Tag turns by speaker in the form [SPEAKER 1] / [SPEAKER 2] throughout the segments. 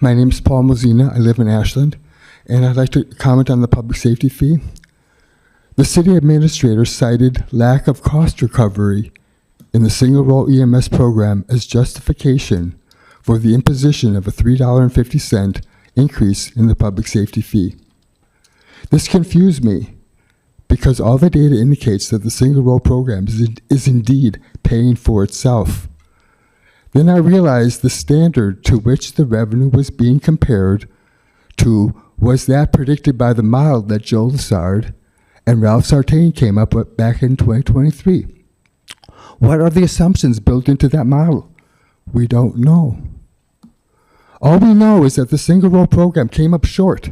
[SPEAKER 1] My name is Paul Mozina. I live in Ashland, and I'd like to comment on the public safety fee. The city administrator cited lack of cost recovery in the Single Role EMS program as justification for the imposition of a $3.50 increase in the public safety fee. This confused me because all the data indicates that the Single Role program is indeed paying for itself. Then I realized the standard to which the revenue was being compared to was that predicted by the model that Joe Lessard and Ralph Sartain came up with back in 2023. What are the assumptions built into that model? We don't know. All we know is that the Single Role program came up short,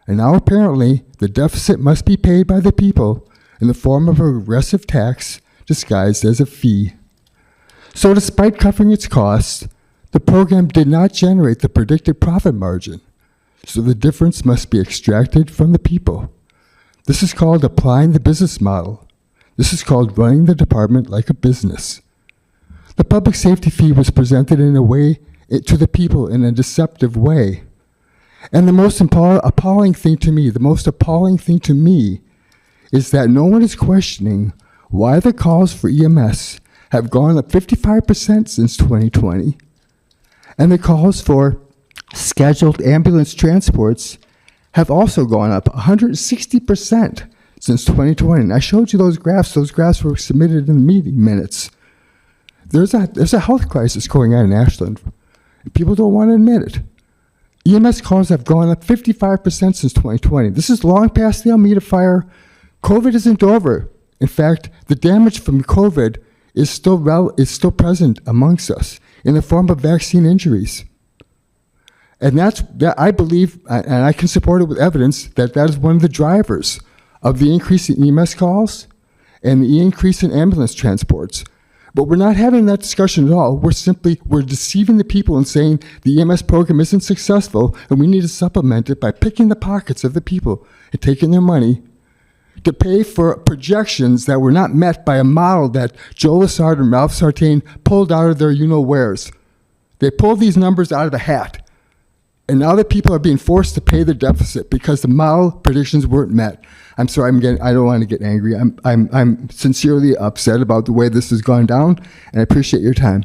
[SPEAKER 1] and now apparently the deficit must be paid by the people in the form of a regressive tax disguised as a fee. So despite covering its costs, the program did not generate the predicted profit margin, so the difference must be extracted from the people. This is called applying the business model. This is called running the department like a business. The public safety fee was presented in a way to the people in a deceptive way. And the most appalling thing to me is that no one is questioning why the calls for EMS have gone up 55% since 2020, and the calls for scheduled ambulance transports have also gone up 160% since 2020. And I showed you those graphs. Those graphs were submitted in the meeting minutes. There's a health crisis going on in Ashland. People don't want to admit it. EMS calls have gone up 55% since 2020. This is long past the Alameda fire. COVID isn't over. In fact, the damage from COVID is still present amongst us in the form of vaccine injuries. And that I believe, and I can support it with evidence, that is one of the drivers of the increase in EMS calls and the increase in ambulance transports. But we're not having that discussion at all. We're deceiving the people and saying the EMS program isn't successful and we need to supplement it by picking the pockets of the people and taking their money to pay for projections that were not met by a model that Joe Lessard and Ralph Sartain pulled out of their you-know-wheres. They pulled these numbers out of the hat. And now that people are being forced to pay the deficit because the model predictions weren't met. I'm sorry, I don't want to get angry. I'm sincerely upset about the way this has gone down, and I appreciate your time.